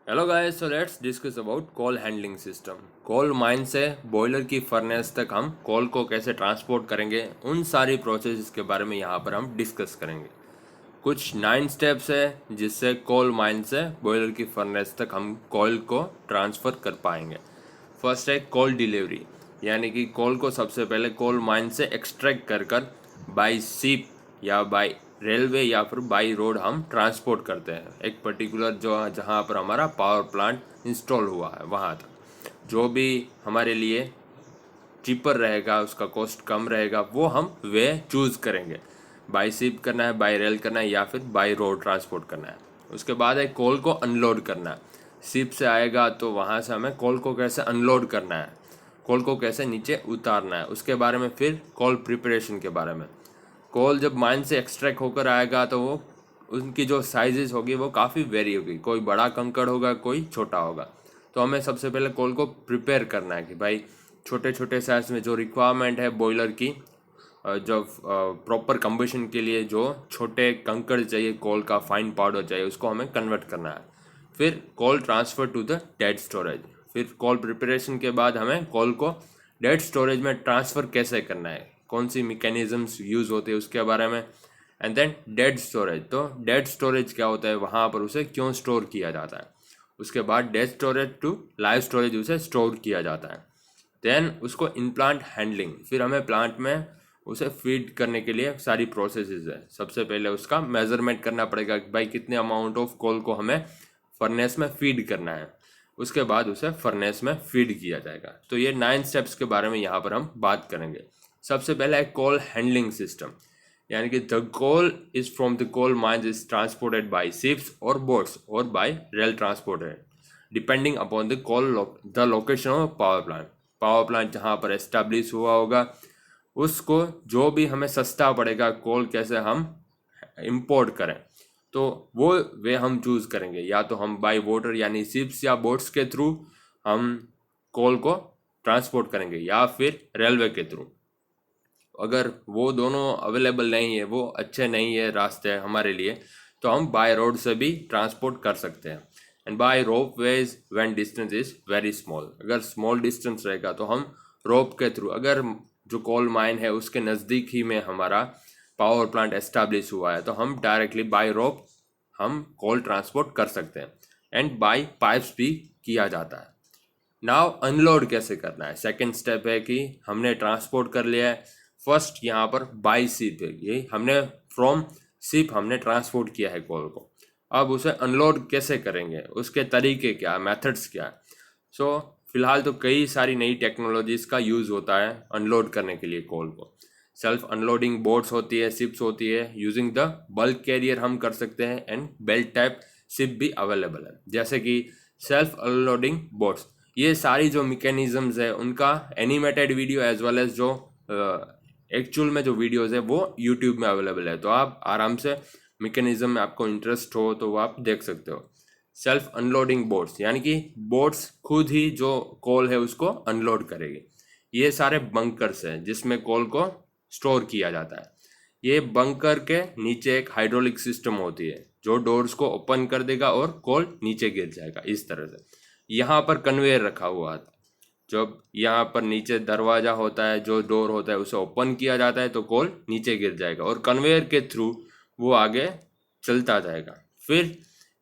Hello guys, so let's discuss about coal handling system. Coal mine से boiler की furnace तक हम कोल को कैसे ट्रांसपोर्ट करेंगे, उन सारी प्रोसेस के बारे में यहाँ पर हम डिस्कस करेंगे। कुछ 9 स्टेप्स है जिससे कोल माइन से बॉयलर की फर्नेस तक हम कोल को ट्रांसफ़र कर पाएंगे। फर्स्ट है कोल डिलीवरी, यानी कि कोल को सबसे पहले कोल माइन से एक्सट्रैक्ट कर बाई शिप या बाई रेलवे या फिर बाई रोड हम ट्रांसपोर्ट करते हैं एक पर्टिकुलर जो जहाँ पर हमारा पावर प्लांट इंस्टॉल हुआ है वहाँ तक। जो भी हमारे लिए चीपर रहेगा, उसका कॉस्ट कम रहेगा, वो हम वे चूज़ करेंगे। बाई शिप करना है, बाई रेल करना है या फिर बाई रोड ट्रांसपोर्ट करना है। उसके बाद है कोल को अनलोड करना है। शिप से आएगा तो वहाँ से हमें कोल को कैसे अनलोड करना है, कोल को कैसे नीचे उतारना है, उसके बारे में। फिर कोल प्रिपरेशन के बारे में। कोल जब माइन से एक्सट्रैक्ट होकर आएगा तो वो उनकी जो साइजेस होगी वो काफ़ी वेरी होगी, कोई बड़ा कंकड़ होगा, कोई छोटा होगा। तो हमें सबसे पहले कोल को प्रिपेयर करना है कि भाई छोटे छोटे साइज में जो रिक्वायरमेंट है बॉयलर की, जो प्रॉपर कंबशन के लिए जो छोटे कंकड़ चाहिए, कोल का फाइन पाउडर चाहिए, उसको हमें कन्वर्ट करना है। फिर coal transfer to the dead storage. फिर कोल प्रिपरेशन के बाद हमें कोल को डेड स्टोरेज में ट्रांसफ़र कैसे करना है, कौन सी मैकेनिज्म्स यूज़ होते हैं उसके बारे में। एंड देन डेड स्टोरेज, तो डेड स्टोरेज क्या होता है, वहाँ पर उसे क्यों स्टोर किया जाता है। उसके बाद dead storage to live storage उसे स्टोर किया जाता है। देन उसको इन प्लांट हैंडलिंग, फिर हमें प्लांट में उसे फीड करने के लिए सारी प्रोसेसेस है। सबसे पहले उसका मेजरमेंट करना पड़ेगा कि भाई कितने अमाउंट ऑफ कोल को हमें फर्नेस में फीड करना है। उसके बाद उसे फर्नेस में फीड किया जाएगा। तो ये 9 स्टेप्स के बारे में यहाँ पर हम बात करेंगे। सबसे पहला है कोल हैंडलिंग सिस्टम, यानी कि the coal is from the coal mines is transported by ships और बोट्स और by rail transported depending upon the coal the location of power plant. Power plant जहाँ पर एस्टेब्लिश हुआ होगा उसको जो भी हमें सस्ता पड़ेगा कोल कैसे हम इंपोर्ट करें, तो वो वे हम चूज़ करेंगे। या तो हम बाय वाटर यानी शिप्स या बोट्स के थ्रू हम कोल को ट्रांसपोर्ट करेंगे या फिर रेलवे के थ्रू। अगर वो दोनों अवेलेबल नहीं है, वो अच्छे नहीं है रास्ते हमारे लिए, तो हम बाय रोड से भी ट्रांसपोर्ट कर सकते हैं। And by rope ways when distance is very small, अगर स्मॉल डिस्टेंस रहेगा तो हम रोप के थ्रू, अगर जो कोल माइन है उसके नज़दीक ही में हमारा पावर प्लांट एस्टेब्लिश हुआ है तो हम डायरेक्टली बाय रोप हम कोल ट्रांसपोर्ट कर सकते हैं। एंड बाय पाइप्स भी किया जाता है। नाउ अनलोड कैसे करना है, सेकंड स्टेप है कि हमने ट्रांसपोर्ट कर लिया है। फर्स्ट यहाँ पर बाई शिप है, ये हमने फ्रॉम शिप हमने ट्रांसपोर्ट किया है कोल को। अब उसे अनलोड कैसे करेंगे, उसके तरीके क्या, मेथड्स क्या है। सो फिलहाल तो कई सारी नई टेक्नोलॉजीज का यूज़ होता है अनलोड करने के लिए कोल को। सेल्फ अनलोडिंग बोट्स होती है, शिप्स होती है, यूजिंग द बल्क कैरियर हम कर सकते हैं। एंड बेल्ट टाइप शिप भी अवेलेबल है, जैसे कि सेल्फ अनलोडिंग बोट्स। ये सारी जो मैकेनिज्म्स है उनका animated video as well as जो एक्चुअल में जो वीडियोस है वो यूट्यूब में अवेलेबल है। तो आप आराम से, मैकेनिज्म में आपको इंटरेस्ट हो तो वो आप देख सकते हो। सेल्फ अनलोडिंग बोट्स, यानी कि बोट्स खुद ही जो कोल है उसको अनलोड करेगी। ये सारे बंकर्स हैं जिसमें कोल को स्टोर किया जाता है। ये बंकर के नीचे एक हाइड्रोलिक सिस्टम होती है जो डोर्स को ओपन कर देगा और कोल नीचे गिर जाएगा इस तरह से। यहाँ पर कन्वेयर रखा हुआ था, जब यहाँ पर नीचे दरवाजा होता है, जो डोर होता है उसे ओपन किया जाता है तो कोल नीचे गिर जाएगा और कन्वेयर के थ्रू वो आगे चलता जाएगा। फिर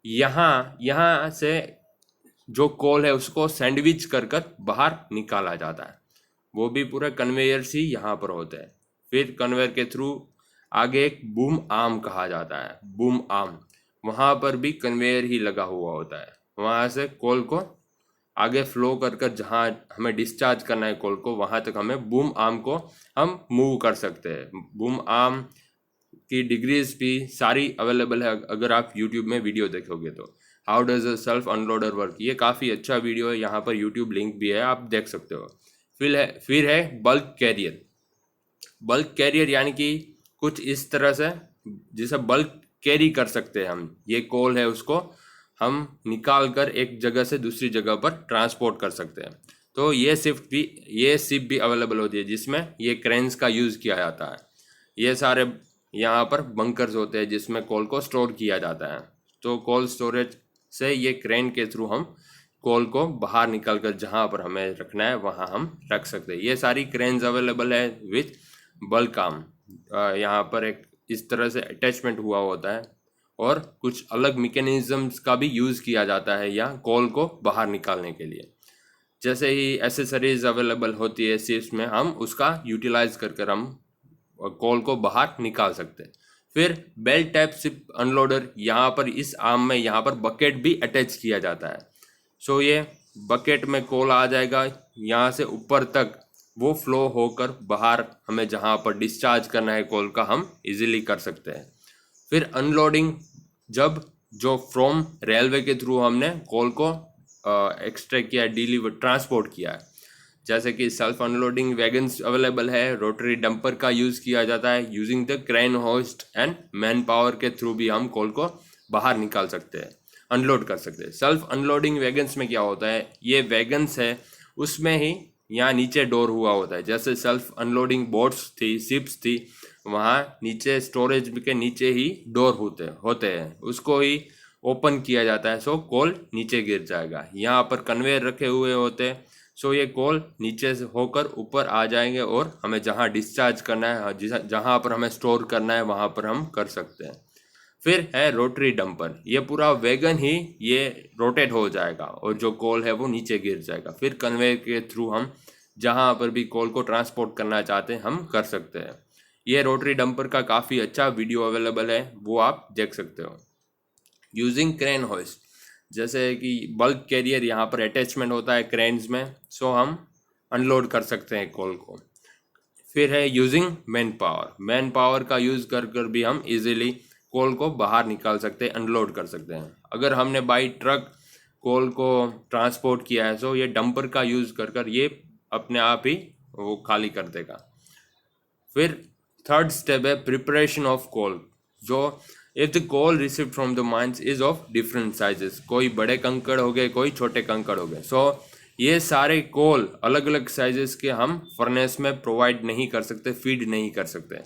यहाँ यहाँ से जो कोल है उसको सैंडविच कर कर बाहर निकाला जाता है। वो भी पूरा कन्वेयर्स ही यहाँ पर होते हैं। फिर कन्वेयर के थ्रू आगे एक बूम आर्म कहा जाता है, बूम आर्म, वहाँ पर भी कन्वेयर ही लगा हुआ होता है। वहाँ से कोल को आगे फ्लो कर कर जहाँ हमें डिस्चार्ज करना है कोल को, वहाँ तक हमें बूम आर्म को हम मूव कर सकते हैं। बूम आर्म की डिग्रीज भी सारी अवेलेबल है, अगर आप यूट्यूब में वीडियो देखोगे तो। How does a self unloader work, ये काफ़ी अच्छा वीडियो है, यहाँ पर यूट्यूब लिंक भी है, आप देख सकते हो। फिर है बल्क कैरियर। बल्क कैरियर यानी कि कुछ इस तरह से जिसे बल्क कैरी कर सकते हैं हम। ये कोल है उसको हम निकाल कर एक जगह से दूसरी जगह पर ट्रांसपोर्ट कर सकते हैं। तो ये शिप भी अवेलेबल होती है जिसमें ये क्रेन्स का यूज़ किया जाता है। ये सारे यहाँ पर बंकर्स होते हैं जिसमें कोल को स्टोर किया जाता है। तो कोल स्टोरेज से ये क्रेन के थ्रू हम कोल को बाहर निकाल कर जहाँ पर हमें रखना है वहाँ हम रख सकते हैं। ये सारी क्रेन्स अवेलेबल है विथ बल्क आर्म। यहाँ पर एक इस तरह से अटैचमेंट हुआ होता है और कुछ अलग मैकेनिज्म्स का भी यूज़ किया जाता है यहाँ कोल को बाहर निकालने के लिए। जैसे ही एसेसरीज अवेलेबल होती है शिप्स में, हम उसका यूटिलाइज कर हम कोल को बाहर निकाल सकते हैं। फिर बेल्ट टाइप शिप अनलोडर, यहाँ पर इस आर्म में यहाँ पर बकेट भी अटैच किया जाता है। सो ये बकेट में कोल आ जाएगा, यहाँ से ऊपर तक वो फ्लो होकर बाहर हमें जहाँ पर डिस्चार्ज करना है कोल का हम इजीली कर सकते हैं। फिर अनलोडिंग, जब जो फ्रॉम रेलवे के थ्रू हमने कोल को एक्सट्रैक्ट किया, डिलीवर ट्रांसपोर्ट किया है, जैसे कि सेल्फ अनलोडिंग वैगन्स अवेलेबल है, रोटरी डंपर का यूज़ किया जाता है। Using the crane host and man power के थ्रू भी हम कोल को बाहर निकाल सकते हैं, अनलोड कर सकते हैं। सेल्फ अनलोडिंग वैगन्स में क्या होता है, ये वैगन्स है उसमें ही यहाँ नीचे डोर हुआ होता है। जैसे सेल्फ अनलोडिंग बोट्स थी, शिप्स थी, वहाँ नीचे स्टोरेज के नीचे ही डोर होते हैं, उसको ही ओपन किया जाता है, सो कोल नीचे गिर जाएगा। यहाँ पर कन्वेयर रखे हुए होते हैं, सो ये कोल नीचे से होकर ऊपर आ जाएंगे और हमें जहाँ डिस्चार्ज करना है, जहाँ पर हमें स्टोर करना है वहाँ पर हम कर सकते हैं। फिर है रोटरी डंपर, ये पूरा वैगन ही ये रोटेट हो जाएगा और जो कोल है वो नीचे गिर जाएगा। फिर कन्वेयर के थ्रू हम जहाँ पर भी कोल को ट्रांसपोर्ट करना चाहते हैं हम कर सकते हैं। ये रोटरी डंपर का काफ़ी अच्छा वीडियो अवेलेबल है, वो आप देख सकते हो। यूजिंग क्रेन होइस्ट, जैसे कि बल्क कैरियर यहाँ पर अटैचमेंट होता है क्रेन्स में, सो हम अनलोड कर सकते हैं कोल को। फिर है यूजिंग मैन पावर का यूज़ कर भी हम इजीली कोल को बाहर निकाल सकते हैं, अनलोड कर सकते हैं। अगर हमने बाई ट्रक कोल को ट्रांसपोर्ट किया है, सो ये डंपर का यूज़ कर ये अपने आप ही वो खाली कर देगा। फिर थर्ड स्टेप है प्रिपरेशन ऑफ कोल, जो if the coal receive from the mines is of different sizes, कोई बड़े कंकड़ हो गए, कोई छोटे कंकड़ हो गए, सो ये सारे कोल अलग अलग साइजेस के हम फर्नेस में प्रोवाइड नहीं कर सकते, फीड नहीं कर सकते।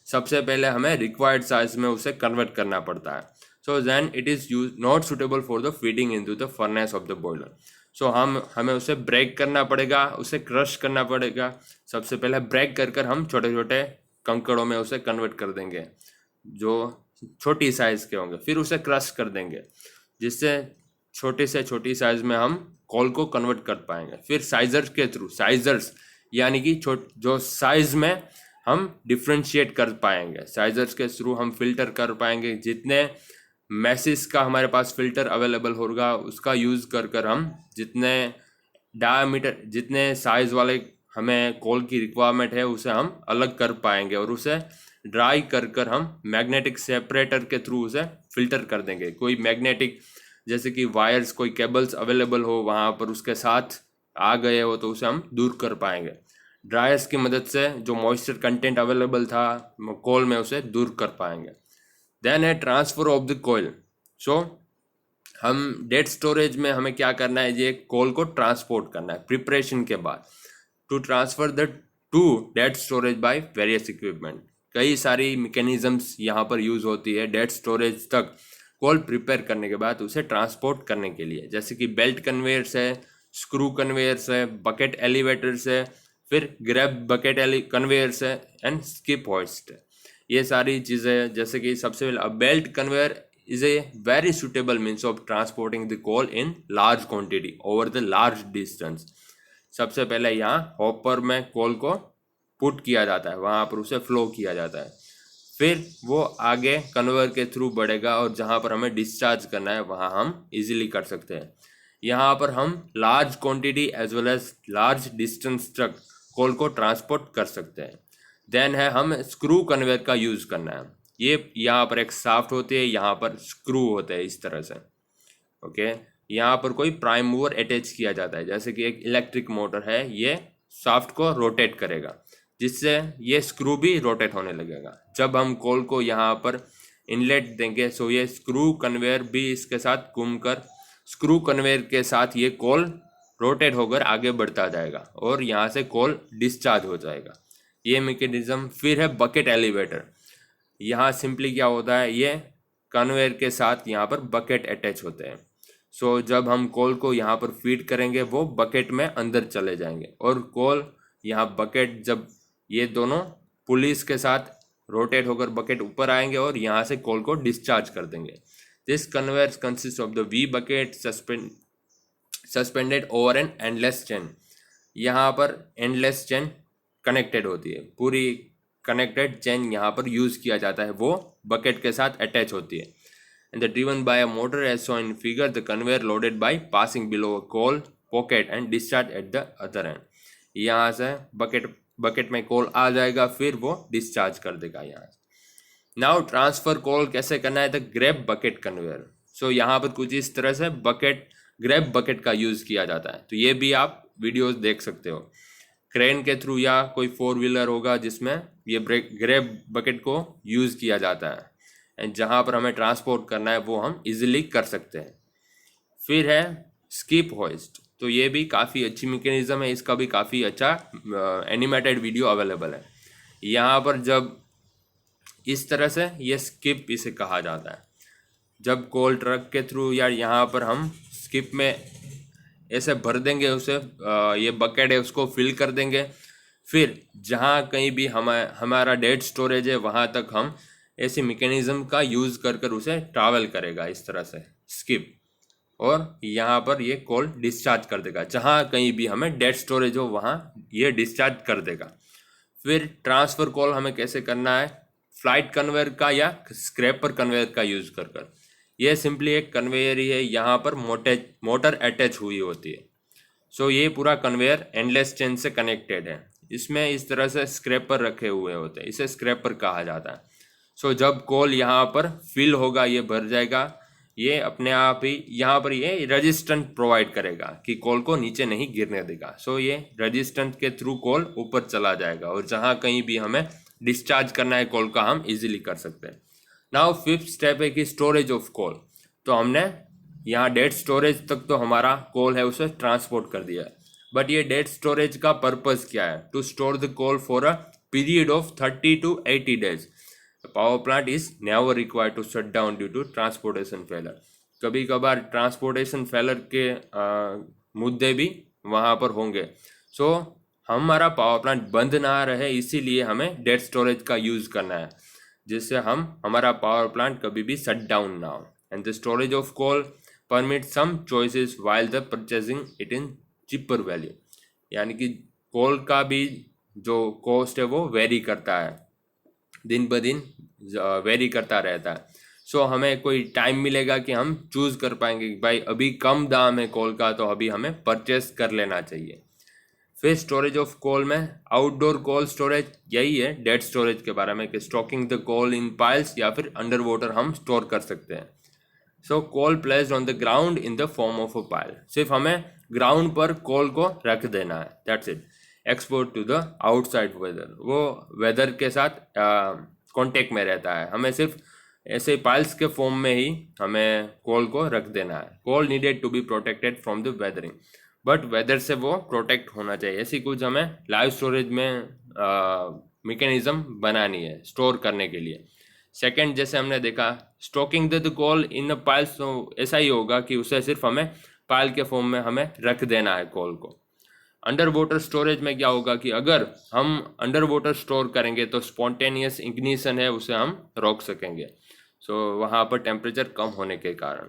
सबसे पहले हमें रिक्वायर्ड साइज में उसे कन्वर्ट करना पड़ता है। So then it is use not suitable for the feeding into the furnace of the boiler. So हमें उसे ब्रेक करना पड़ेगा, उसे क्रश करना पड़ेगा। सबसे पहले ब्रेक कर हम छोटे छोटे कंकड़ों में उसे कन्वर्ट कर देंगे जो छोटी साइज़ के होंगे। फिर उसे क्रश कर देंगे जिससे छोटी से छोटी साइज़ में हम कोल को कन्वर्ट कर पाएंगे। फिर साइजर्स के थ्रू, साइजर्स यानी कि जो साइज़ में हम डिफ्रेंशिएट कर पाएंगे, साइजर्स के थ्रू हम फिल्टर कर पाएंगे। जितने मैसिस का हमारे पास फिल्टर अवेलेबल होगा उसका यूज़ कर हम जितने डायमीटर, जितने साइज़ वाले हमें कोल की रिक्वायरमेंट है उसे हम अलग कर पाएंगे और उसे ड्राई कर हम मैग्नेटिक सेपरेटर के थ्रू उसे फिल्टर कर देंगे। कोई मैग्नेटिक जैसे कि वायर्स, कोई केबल्स अवेलेबल हो वहाँ पर उसके साथ आ गए हो तो उसे हम दूर कर पाएंगे। ड्रायर्स की मदद से जो मॉइस्चर कंटेंट अवेलेबल था कोल में उसे दूर कर पाएंगे। देन है ट्रांसफ़र ऑफ द कोयल। सो हम डेड स्टोरेज में हमें क्या करना है, ये कोल को ट्रांसपोर्ट करना है प्रिपरेशन के बाद to transfer the to dead storage by various equipment. कई सारी मैकेनिज्म्स यहाँ पर यूज़ होती है डेड स्टोरेज तक कोल प्रिपेयर करने के बाद उसे ट्रांसपोर्ट करने के लिए, जैसे कि बेल्ट कन्वेयर्स है, स्क्रू कन्वेयर्स है, बकेट एलिवेटर्स है, फिर ग्रैब बकेट कन्वेयर्स है एंड स्किप होइस्ट है। ये सारी चीज़ें, जैसे कि सबसे पहले belt conveyor is a very suitable means of transporting the coal in large quantity over the large distance. सबसे पहले यहाँ हॉपर में कोल को पुट किया जाता है, वहाँ पर उसे फ्लो किया जाता है, फिर वो आगे कन्वेयर के थ्रू बढ़ेगा और जहाँ पर हमें डिस्चार्ज करना है वहाँ हम इजीली कर सकते हैं। यहाँ पर हम large quantity as well as large distance तक कोल को ट्रांसपोर्ट कर सकते हैं। देन है हम स्क्रू कन्वेयर का यूज़ करना है। ये यहाँ पर एक शाफ्ट होती है, यहाँ पर स्क्रू होते हैं इस तरह से, ओके। यहाँ पर कोई प्राइम मूवर अटैच किया जाता है, जैसे कि एक इलेक्ट्रिक मोटर है, ये शाफ्ट को रोटेट करेगा जिससे ये स्क्रू भी रोटेट होने लगेगा। जब हम कोल को यहाँ पर इनलेट देंगे सो ये स्क्रू कन्वेयर भी इसके साथ घूमकर स्क्रू कन्वेयर के साथ ये कोल रोटेट होकर आगे बढ़ता जाएगा और यहाँ से कोल डिस्चार्ज हो जाएगा, ये मैकेनिज्म। फिर है बकेट एलिवेटर। यहाँ सिंपली क्या होता है, ये कन्वेयर के साथ यहाँ पर बकेट अटैच होते हैं, सो जब हम कोल को यहाँ पर फीड करेंगे वो बकेट में अंदर चले जाएंगे, और कोल यहाँ बकेट जब ये दोनों पुलिस के साथ रोटेट होकर बकेट ऊपर आएंगे और यहाँ से कोल को डिस्चार्ज कर देंगे। This conveyor consist of the V bucket suspended over an endless chain. यहाँ पर एंडलेस चेन कनेक्टेड होती है, पूरी कनेक्टेड चेन यहाँ पर यूज़ किया जाता है, वो बकेट के साथ अटैच होती है। And driven by a motor as shown in figure, the conveyor loaded by passing below a coal pocket and discharge at the other end। यहाँ से बकेट में कोल आ जाएगा, फिर वो डिस्चार्ज कर देगा यहाँ से। नाउ ट्रांसफर कोल कैसे करना है, द ग्रैब बकेट कन्वेयर। सो यहाँ पर कुछ इस तरह से ग्रैब बकेट का यूज़ किया जाता है। तो ये भी आप वीडियोस देख सकते हो, क्रेन के थ्रू या कोई 4 व्हीलर होगा जिसमें ये ग्रैब बकेट को यूज़ किया जाता है, एंड जहाँ पर हमें ट्रांसपोर्ट करना है वो हम इजीली कर सकते हैं। फिर है स्किप होइस्ट। तो ये भी काफ़ी अच्छी मैकेनिज्म है, इसका भी काफ़ी अच्छा एनिमेटेड वीडियो अवेलेबल है। यहाँ पर जब इस तरह से ये स्किप इसे कहा जाता है, जब कोल ट्रक के थ्रू या यहाँ पर हम स्किप में ऐसे भर देंगे उसे, ये बकेट है उसको फिल कर देंगे, फिर जहाँ कहीं भी हमारा डेड स्टोरेज है वहाँ तक हम ऐसी मैकेनिज्म का यूज़ कर कर उसे ट्रैवल करेगा इस तरह से स्किप, और यहाँ पर ये कोल डिस्चार्ज कर देगा, जहाँ कहीं भी हमें डेड स्टोरेज हो वहाँ ये डिस्चार्ज कर देगा। फिर ट्रांसफ़र कोल हमें कैसे करना है, फ्लाइट कन्वेयर का या स्क्रैपर कन्वेयर का यूज़ कर कर। ये सिंपली एक कन्वेयर ही है, यहाँ पर मोटर अटैच हुई होती है। सो ये पूरा कन्वेयर एंडलेस चेन से कनेक्टेड है, इसमें इस तरह से स्क्रैपर रखे हुए होते हैं, इसे स्क्रैपर कहा जाता है। सो जब कोल यहाँ पर फिल होगा, ये भर जाएगा, ये अपने आप ही यहाँ पर ये रेजिस्टेंस प्रोवाइड करेगा कि कोल को नीचे नहीं गिरने देगा। सो ये रेजिस्टेंस के थ्रू कोल ऊपर चला जाएगा, और जहाँ कहीं भी हमें डिस्चार्ज करना है कोल का हम इजीली कर सकते हैं। नाउ फिफ्थ स्टेप है कि स्टोरेज ऑफ कोल। तो हमने यहाँ डेड स्टोरेज तक तो हमारा कोल है उसे ट्रांसपोर्ट कर दिया, बट ये डेड स्टोरेज का पर्पज़ क्या है, to store the coal for a period of 30 to 80 days। Power plant is never required to shut down due to transportation failure. कभी कभार ट्रांसपोर्टेशन फेलर के मुद्दे भी वहाँ पर होंगे। सो हमारा पावर प्लांट बंद ना रहे, इसीलिए हमें डेड स्टोरेज का यूज़ करना है, जिससे हमारा पावर प्लांट कभी भी शट डाउन ना हो। And the storage of coal permit some choices while the purchasing it in cheaper value. यानी कि कोल का भी जो कॉस्ट है वो वेरी करता है, दिन ब दिन वेरी करता रहता है। सो हमें कोई टाइम मिलेगा कि हम चूज़ कर पाएंगे कि भाई अभी कम दाम है कोल का, तो अभी हमें परचेस कर लेना चाहिए। फिर स्टोरेज ऑफ कोल में आउटडोर कोल स्टोरेज, यही है डेड स्टोरेज के बारे में, कि stocking the coal in piles या फिर अंडर वाटर हम स्टोर कर सकते हैं। So coal placed on the ground in the form of a pile. सिर्फ हमें ग्राउंड पर कोल को रख देना है, that's it. Export to the outside weather, वो वेदर के साथ कांटेक्ट में रहता है, हमें सिर्फ ऐसे पाइल्स के फॉर्म में ही हमें कोल को रख देना है। Coal needed to be protected from the weathering, but weather से वो प्रोटेक्ट होना चाहिए। ऐसी कुछ हमें लाइव स्टोरेज में मैकेनिज्म बनानी है स्टोर करने के लिए। सेकंड, जैसे हमने देखा stocking the coal in the piles, तो ऐसा ही होगा कि उसे सिर्फ हमें पाइल के फॉर्म में हमें रख देना है कोल को। अंडर वाटर स्टोरेज में क्या होगा कि अगर हम अंडर वाटर स्टोर करेंगे तो स्पॉन्टेनियस इग्निशन है उसे हम रोक सकेंगे, सो वहाँ पर टेम्परेचर कम होने के कारण।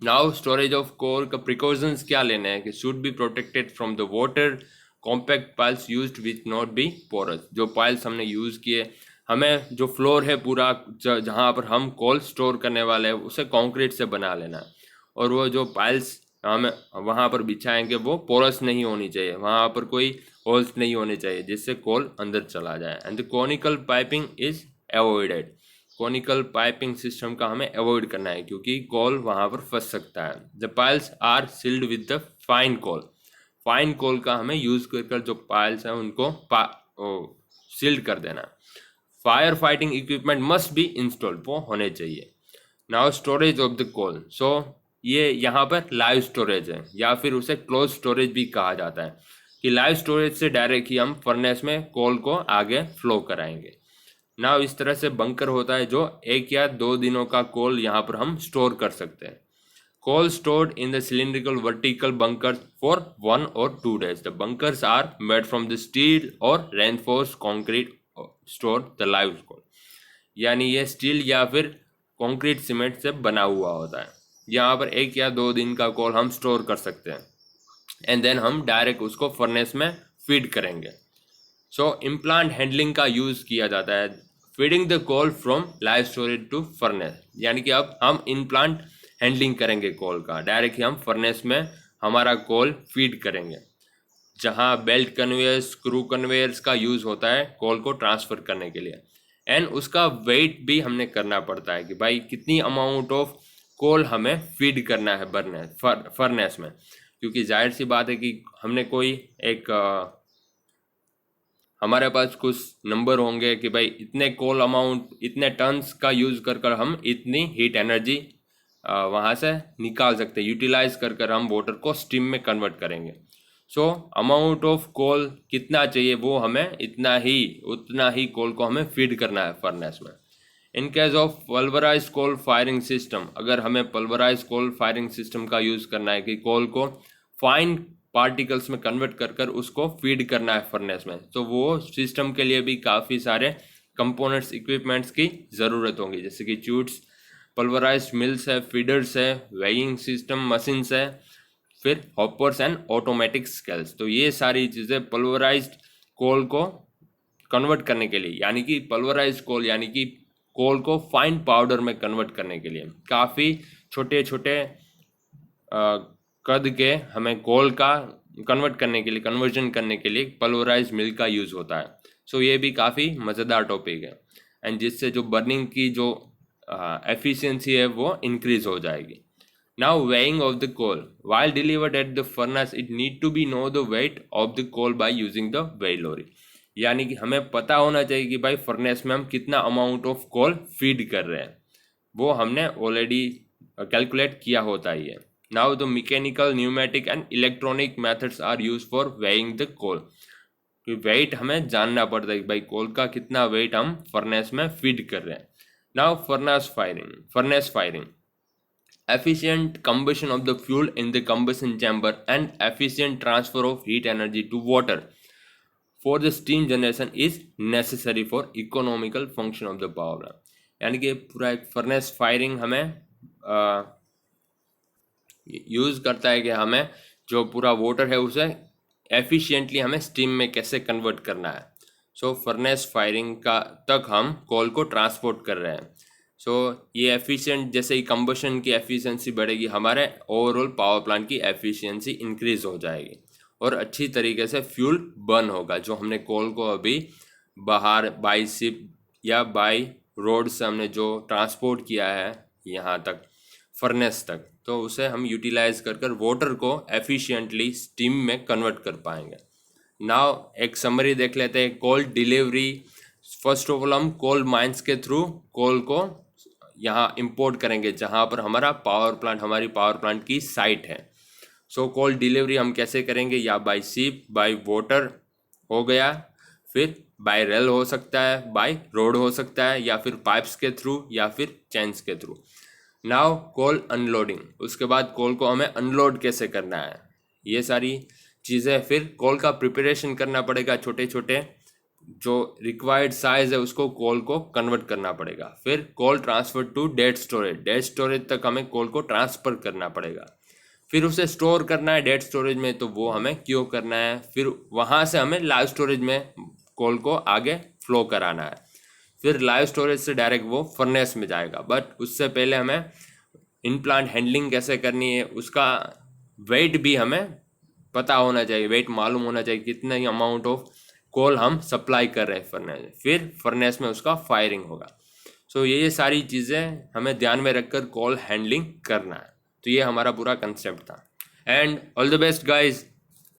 नाउ स्टोरेज ऑफ कोल का प्रिकॉशंस क्या लेने हैं कि should be protected from the water, compact piles used which not be porous. जो पाइल्स हमने यूज़ किए, हमें जो फ्लोर है पूरा जहाँ पर हम कोल स्टोर करने वाले हैं उसे कंक्रीट से बना लेना है, और वो जो पाइल्स हमें वहाँ पर बिछाएंगे वो पोरस नहीं होनी चाहिए, वहाँ पर कोई होल्स नहीं होने चाहिए जिससे कोल अंदर चला जाए। And the conical piping is avoided. Conical piping system का हमें अवॉइड करना है क्योंकि कोल वहाँ पर फंस सकता है। The piles are sealed with the fine coal. Fine coal का हमें यूज़ कर जो पाइल्स हैं उनको सील्ड कर देना। Fire fighting equipment must be installed, वो होने चाहिए। Now storage of the coal, so ये यहाँ पर लाइव स्टोरेज है या फिर उसे क्लोज स्टोरेज भी कहा जाता है, कि लाइव स्टोरेज से डायरेक्ट ही हम फर्नेस में कोल को आगे फ्लो कराएंगे। ना इस तरह से बंकर होता है जो 1 या 2 दिनों का कोल यहाँ पर हम स्टोर कर सकते हैं। coal stored in the cylindrical vertical bunkers for 1 or 2 days. The bunkers are made from the steel or reinforced concrete store the live coal. यानी ये स्टील या फिर कंक्रीट सीमेंट से बना हुआ होता है। यहाँ पर 1 या 2 दिन का कोल हम स्टोर कर सकते हैं एंड देन हम डायरेक्ट उसको फर्नेस में फीड करेंगे। सो इम्प्लांट हैंडलिंग का यूज़ किया जाता है feeding the coal from live storage to furnace, यानी कि अब हम इम्प्लांट हैंडलिंग करेंगे कोल का, डायरेक्ट ही हम फर्नेस में हमारा कोल फीड करेंगे, जहां बेल्ट कन्वेयर्स स्क्रू कन्वेयर्स का यूज़ होता है कोल को ट्रांसफ़र करने के लिए। एंड उसका वेट भी हमने करना पड़ता है कि भाई कितनी अमाउंट ऑफ कोल हमें फीड करना है फर्नेस में, क्योंकि जाहिर सी बात है कि हमने कोई एक हमारे पास कुछ नंबर होंगे कि भाई इतने कोल अमाउंट इतने टन्स का यूज़ कर कर हम इतनी हीट एनर्जी वहाँ से निकाल सकते हैं, यूटिलाइज कर कर हम वाटर को स्टीम में कन्वर्ट करेंगे। सो अमाउंट ऑफ कोल कितना चाहिए वो हमें उतना ही कोल को हमें फीड करना है फर्नेस में। In case of pulverize coal firing system, अगर हमें पल्वराइज कोल फायरिंग सिस्टम का यूज़ करना है कि कोल को फाइन पार्टिकल्स में कन्वर्ट कर कर उसको फीड करना है फर्नेस में, तो वो सिस्टम के लिए भी काफ़ी सारे कंपोनेंट्स इक्विपमेंट्स की ज़रूरत होगी, जैसे कि ट्यूब्स, पल्वराइज्ड मिल्स है, फीडर्स है, वेइंग सिस्टम मशीन्स है, फिर हॉपर्स एंड ऑटोमेटिक स्केल्स। तो ये सारी चीज़ें पल्वराइज्ड कोल को कन्वर्ट करने के लिए, यानी कि पल्वराइज्ड कोल यानी कि कोल को फाइन पाउडर में कन्वर्ट करने के लिए काफ़ी छोटे छोटे कद के हमें कोल का कन्वर्जन करने के लिए पल्वराइज्ड मिल का यूज़ होता है। सो ये भी काफ़ी मज़ेदार टॉपिक है एंड जिससे जो बर्निंग की जो एफिशिएंसी है वो इंक्रीज हो जाएगी। Now weighing of the coal while delivered at the furnace it need to be know the weight of the coal by using the weigh lorry, यानी कि हमें पता होना चाहिए कि भाई फर्नेस में हम कितना अमाउंट ऑफ कोल फीड कर रहे हैं, वो हमने ऑलरेडी कैलकुलेट किया होता ही है। Now the mechanical pneumatic and electronic methods are use for weighing the coal, weight हमें जानना पड़ता है कि भाई कोल का कितना वेट हम फर्नेस में फीड कर रहे हैं। Now furnace firing efficient combustion of the fuel in the combustion chamber and efficient transfer of heat energy to water for the steam generation is necessary for economical function of the power plant। यानी कि पूरा एक furnace firing हमें use करता है कि हमें जो पूरा वाटर है उसे एफिशिएंटली हमें स्टीम में कैसे कन्वर्ट करना है। सो फर्नेस फायरिंग का तक हम कोल को ट्रांसपोर्ट कर रहे हैं। सो ये एफिशिएंट, जैसे ही कंबशन की एफिशिएंसी बढ़ेगी हमारे ओवरऑल पावर प्लांट की एफिशिएंसी इंक्रीज हो जाएगी और अच्छी तरीके से फ्यूल बर्न होगा, जो हमने कोल को अभी बाहर बाई शिप या बाई रोड से हमने जो ट्रांसपोर्ट किया है यहाँ तक फर्नेस तक, तो उसे हम यूटिलाइज कर कर वाटर को एफिशिएंटली स्टीम में कन्वर्ट कर पाएंगे। नाउ एक समरी देख लेते हैं कोल डिलीवरी। फर्स्ट ऑफ ऑल हम कोल माइंस के थ्रू कोल को यहाँ इंपोर्ट करेंगे जहाँ पर हमारी पावर प्लांट की साइट है। सो कोल डिलीवरी हम कैसे करेंगे, या बाय शिप, बाय वाटर हो गया, फिर बाय रेल हो सकता है, बाय रोड हो सकता है, या फिर पाइप्स के थ्रू या फिर चेन्स के थ्रू। नाउ कोल अनलोडिंग, उसके बाद कोल को हमें अनलोड कैसे करना है, ये सारी चीज़ें। फिर कोल का प्रिपरेशन करना पड़ेगा, छोटे छोटे जो रिक्वायर्ड साइज है उसको कोल को कन्वर्ट करना पड़ेगा। फिर कोल ट्रांसफर टू डेड स्टोरेज तक हमें कोल को ट्रांसफ़र करना पड़ेगा। फिर उसे स्टोर करना है डेड स्टोरेज में, तो वो हमें क्यों करना है। फिर वहाँ से हमें लाइव स्टोरेज में कोल को आगे फ्लो कराना है। फिर लाइव स्टोरेज से डायरेक्ट वो फर्नेस में जाएगा, बट उससे पहले हमें इन प्लांट हैंडलिंग कैसे करनी है उसका वेट भी हमें पता होना चाहिए, वेट मालूम होना चाहिए कितना ही अमाउंट ऑफ कोल हम सप्लाई कर रहे हैं फर्नेस में। फिर फर्नेस में उसका फायरिंग होगा। सो ये सारी चीज़ें हमें ध्यान में रखकर कोल हैंडलिंग करना है। तो ये हमारा पूरा कंसेप्ट था and all the best guys.